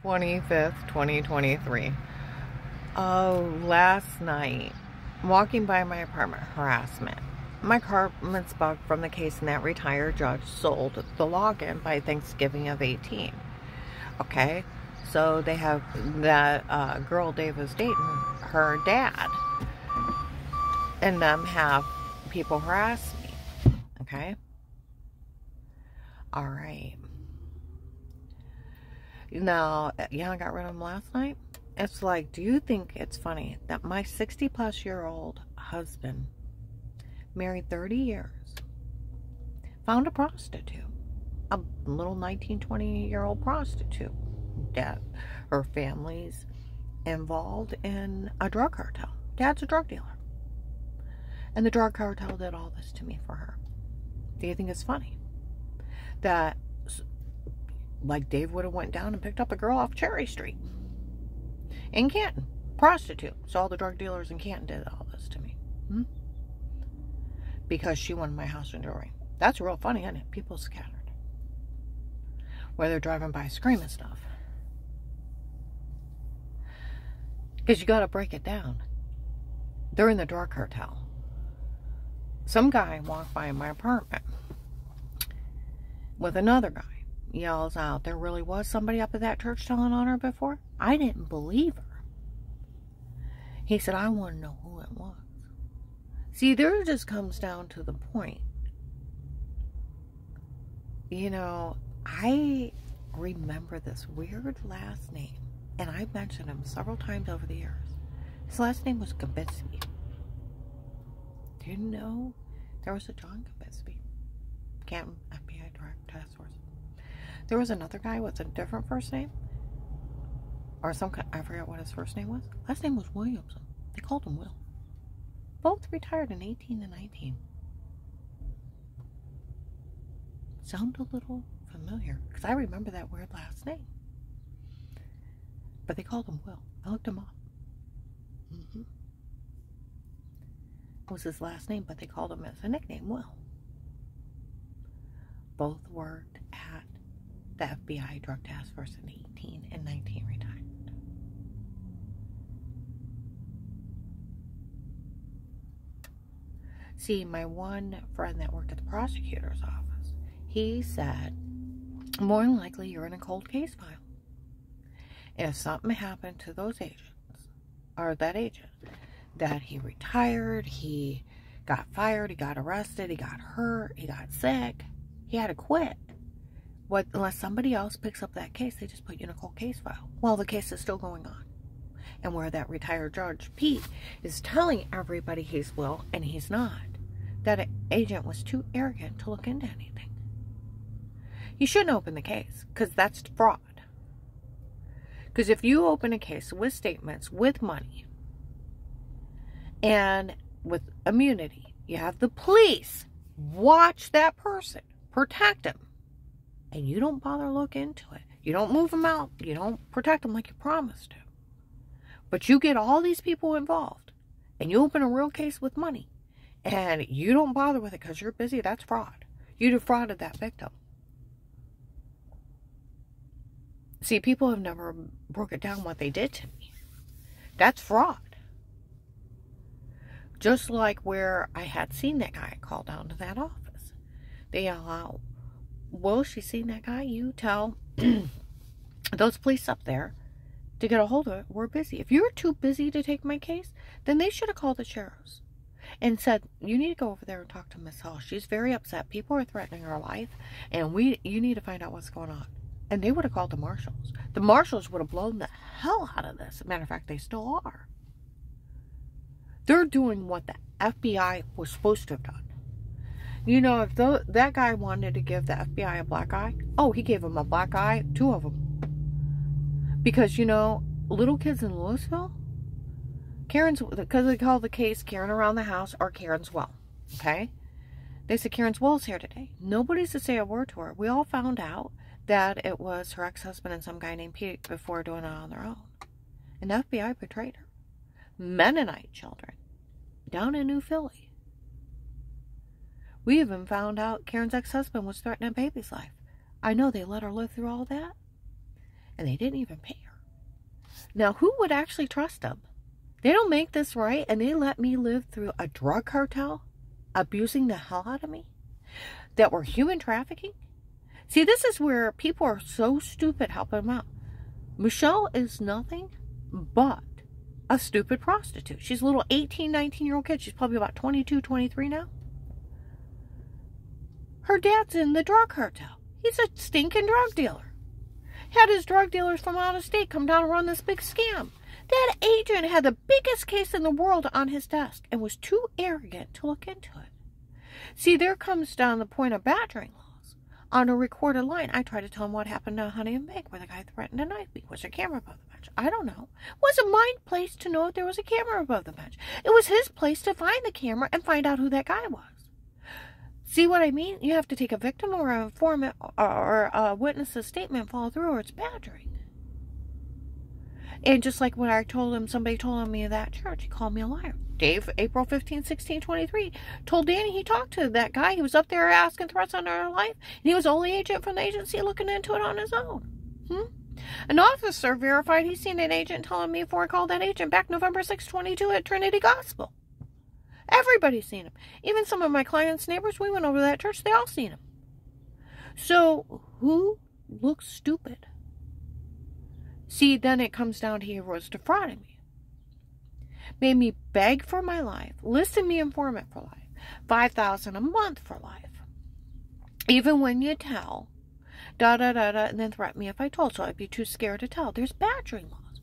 25th, 2023. Last night, walking by my apartment, harassment. My apartment's bugged from the case, and that retired judge sold the login by Thanksgiving of 18. Okay, so they have that girl Dave was dating, her dad, and them have people harass me. Okay, all right. Now, yeah, I got rid of them last night. It's like, do you think it's funny that my 60-plus-year-old husband, married 30 years, found a prostitute, a little 19, 20-year-old prostitute, that her family's involved in a drug cartel. Dad's a drug dealer. And the drug cartel did all this to me for her. Do you think it's funny that, like, Dave would have went down and picked up a girl off Cherry Street in Canton, prostitute? So all the drug dealers in Canton did all this to me. Because she wanted my house and jewelry. That's real funny, isn't it? People scattered, where they're driving by screaming stuff. Because you got to break it down. They're in the drug cartel. Some guy walked by my apartment with another guy. Yells out, there really was somebody up at that church telling on her before? I didn't believe her. He said, I want to know who it was. See, there just comes down to the point. You know, I remember this weird last name, and I've mentioned him several times over the years. His last name was Kibitsky. Do you know there was a John Kibitsky? Canton FBI Direct Task Force. There was another guy with a different first name. Or some kind, I forgot what his first name was. Last name was Williamson. They called him Will. Both retired in 18 and 19. Sound a little familiar, because I remember that weird last name. But they called him Will. I looked him up. It was his last name, but they called him as a nickname, Will. Both worked at the FBI Drug Task Force in 18 and 19, retired. See, my one friend that worked at the prosecutor's office, he said, more than likely you're in a cold case file. If something happened to those agents, or that agent, that he retired, he got fired, he got arrested, he got hurt, he got sick, he had to quit. Unless somebody else picks up that case, they just put you in a cold case file. Well, the case is still going on. And where that retired Judge Pete is telling everybody he's Will, and he's not. That agent was too arrogant to look into anything. You shouldn't open the case, because that's fraud. Because if you open a case with statements, with money, and with immunity, you have the police watch that person, protect him, and you don't bother look into it. You don't move them out. You don't protect them like you promised to. But you get all these people involved, and you open a real case with money, and you don't bother with it because you're busy. That's fraud. You defrauded that victim. See, people have never broke it down what they did to me. That's fraud. Just like where I had seen that guy call down to that office. They yell out, well, she's seen that guy. You tell those police up there to get a hold of it. We're busy. If you're too busy to take my case, then they should have called the sheriffs and said, you need to go over there and talk to Miss Hall. She's very upset. People are threatening her life, and you need to find out what's going on. And they would have called the marshals. The marshals would have blown the hell out of this. As a matter of fact, they still are. They're doing what the FBI was supposed to have done. You know, if that guy wanted to give the FBI a black eye, oh, he gave them a black eye, 2 of them. Because, you know, little kids in Louisville, because they call the case Karen Around the House or Karen's Well, okay? They said Karen's Well is here today. Nobody's to say a word to her. We all found out that it was her ex-husband and some guy named Pete before doing it on their own. And the FBI betrayed her. Mennonite children down in New Philly. We even found out Karen's ex-husband was threatening a baby's life. I know they let her live through all that. And they didn't even pay her. Now, who would actually trust them? They don't make this right, and they let me live through a drug cartel abusing the hell out of me that were human trafficking. See, this is where people are so stupid helping them out. Michelle is nothing but a stupid prostitute. She's a little 18, 19-year-old kid. She's probably about 22, 23 now. Her dad's in the drug cartel. He's a stinking drug dealer. Had his drug dealers from out of state come down and run this big scam. That agent had the biggest case in the world on his desk and was too arrogant to look into it. See, there comes down the point of badgering laws. On a recorded line, I tried to tell him what happened to Honey and Bank, where the guy threatened to knife me. Was there a camera above the bench? I don't know. It wasn't my place to know if there was a camera above the bench. It was his place to find the camera and find out who that guy was. See what I mean? You have to take a victim or a informant or a witness's statement and follow through, or it's badgering. And just like when I told him, somebody told me of that church, he called me a liar. Dave, April 15, 1623, told Danny he talked to that guy. He was up there asking threats on her life, and he was the only agent from the agency looking into it on his own. An officer verified he's seen an agent telling me before I called that agent back November 6, 22 at Trinity Gospel. Everybody's seen him. Even some of my clients' neighbors, we went over to that church, they all seen him. So, who looks stupid? See, then it comes down to he was defrauding me. Made me beg for my life, listed me informant for life, $5,000 a month for life. Even when you tell, and then threaten me if I told, so I'd be too scared to tell. There's badgering laws.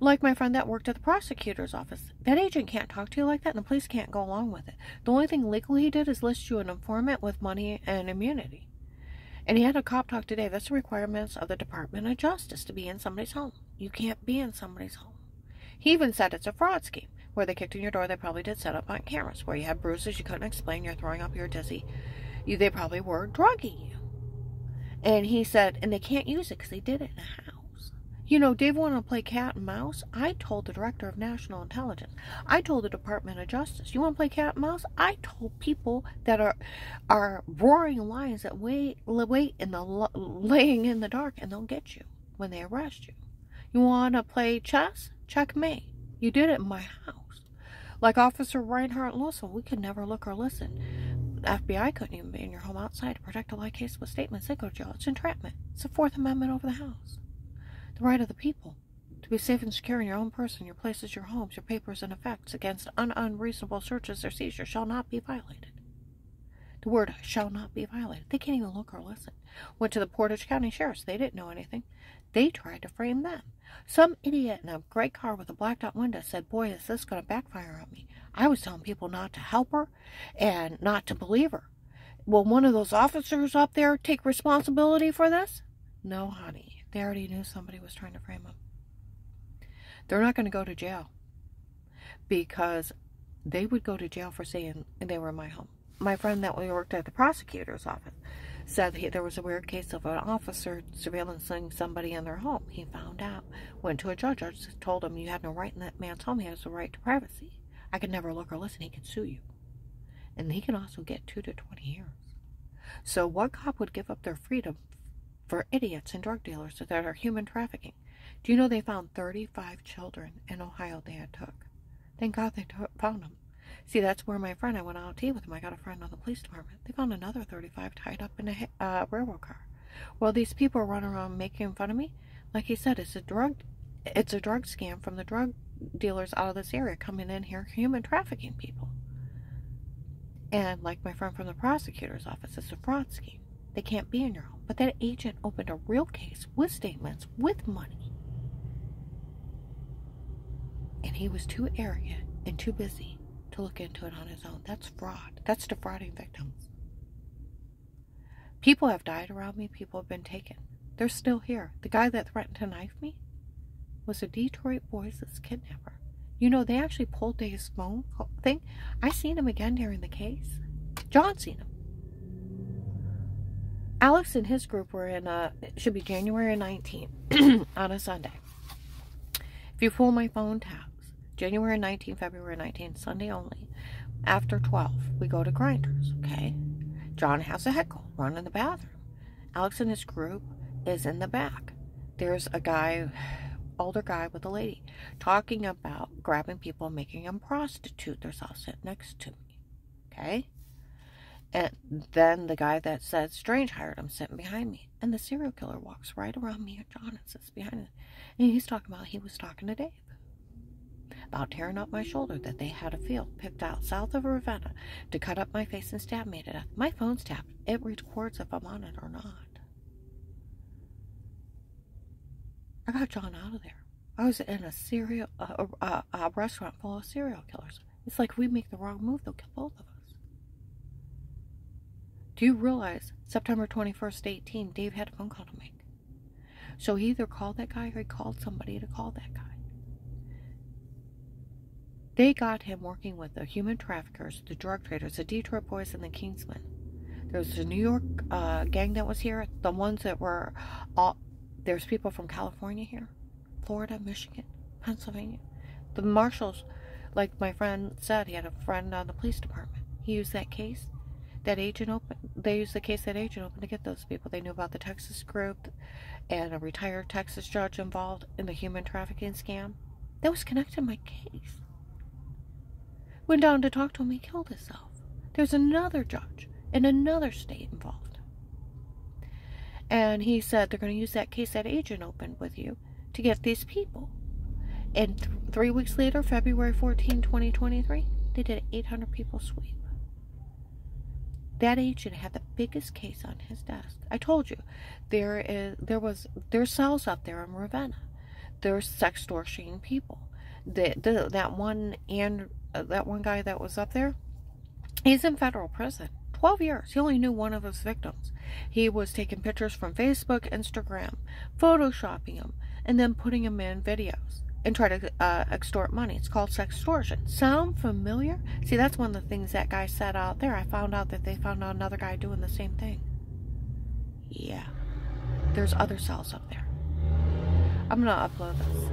Like my friend that worked at the prosecutor's office. That agent can't talk to you like that, and the police can't go along with it. The only thing legally he did is list you an informant with money and immunity. And he had a cop talk today. That's the requirements of the Department of Justice to be in somebody's home. You can't be in somebody's home. He even said it's a fraud scheme. Where they kicked in your door, they probably did set up on cameras. Where you had bruises you couldn't explain, you're throwing up, you're dizzy. They probably were drugging you. And he said, and they can't use it because they did it in a house. You know, Dave wanted to play cat and mouse. I told the Director of National Intelligence. I told the Department of Justice. You want to play cat and mouse? I told people that are roaring lions that wait in the laying in the dark, and they'll get you when they arrest you. You want to play chess? Checkmate. You did it in my house. Like Officer Reinhardt Lawson, we could never look or listen. The FBI couldn't even be in your home outside to protect a light case with statements. They go to jail. It's entrapment. It's the Fourth Amendment over the house. The right of the people to be safe and secure in your own person, your places, your homes, your papers, and effects against unreasonable searches or seizures shall not be violated. The word shall not be violated. They can't even look or listen. Went to the Portage County Sheriff's. They didn't know anything. They tried to frame them. Some idiot in a gray car with a blacked out window said, boy, is this going to backfire on me. I was telling people not to help her and not to believe her. Will one of those officers up there take responsibility for this? No, honey. They already knew somebody was trying to frame them. They're not going to go to jail because they would go to jail for saying they were in my home. My friend that we worked at the prosecutor's office said there was a weird case of an officer surveillancing somebody in their home. He found out, went to a judge. Judge told him you had no right in that man's home. He has the right to privacy. I could never look or listen. He could sue you. And he can also get 2 to 20 years. So what cop would give up their freedom for idiots and drug dealers that are human trafficking? Do you know they found 35 children in Ohio they had took? Thank God they found them. See, that's where my friend, I went out to eat with him. I got a friend on the police department. They found another 35 tied up in a railroad car. Well, these people are running around making fun of me. Like he said, it's a drug scam from the drug dealers out of this area coming in here, human trafficking people. And like my friend from the prosecutor's office, it's a fraud scheme. They can't be in your home. But that agent opened a real case with statements, with money. And he was too arrogant and too busy to look into it on his own. That's fraud. That's defrauding victims. People have died around me. People have been taken. They're still here. The guy that threatened to knife me was a Detroit Boys' kidnapper. You know, they actually pulled Dave's phone thing. I seen him again during the case. John seen him. Alex and his group were in, it should be January 19th on a Sunday. If you pull my phone tabs, January 19th, February 19th, Sunday only, after 12, we go to Grinders, okay? John has a head cold, run in the bathroom. Alex and his group is in the back. there's a guy, older guy with a lady, talking about grabbing people and making them prostitute. There's all sitting next to me. Okay? And then the guy that said Strange hired him sitting behind me. And the serial killer walks right around me and John and sits behind him. And he was talking to Dave about tearing up my shoulder, that they had a field picked out south of Ravenna to cut up my face and stab me to death. My phone's tapped. It records if I'm on it or not. I got John out of there. I was in a restaurant full of serial killers. It's like if we make the wrong move, they'll kill both of us. Do you realize September 21st, 18, Dave had a phone call to make? So he either called that guy or he called somebody to call that guy. They got him working with the human traffickers, the drug traders, the Detroit Boys, and the Kingsmen. There was a New York gang that was here. The ones that were all... There's people from California here. Florida, Michigan, Pennsylvania. The marshals, like my friend said, he had a friend on the police department. He used that case. They used the case that agent opened to get those people. They knew about the Texas group and a retired Texas judge involved in the human trafficking scam. That was connected to my case. Went down to talk to him, he killed himself. There's another judge in another state involved. And he said they're going to use that case that agent opened with you to get these people. And 3 weeks later, February 14, 2023, they did an 800 people sweep. That agent had the biggest case on his desk. I told you, there's cells up there in Ravenna. There's sextortion people. That one guy that was up there, he's in federal prison. 12 years. He only knew one of his victims. He was taking pictures from Facebook, Instagram, photoshopping them, and then putting them in videos and try to extort money. It's called sextortion. Sound familiar? See, that's one of the things that guy said out there. I found out that they found out another guy doing the same thing. Yeah. There's other cells up there. I'm going to upload this.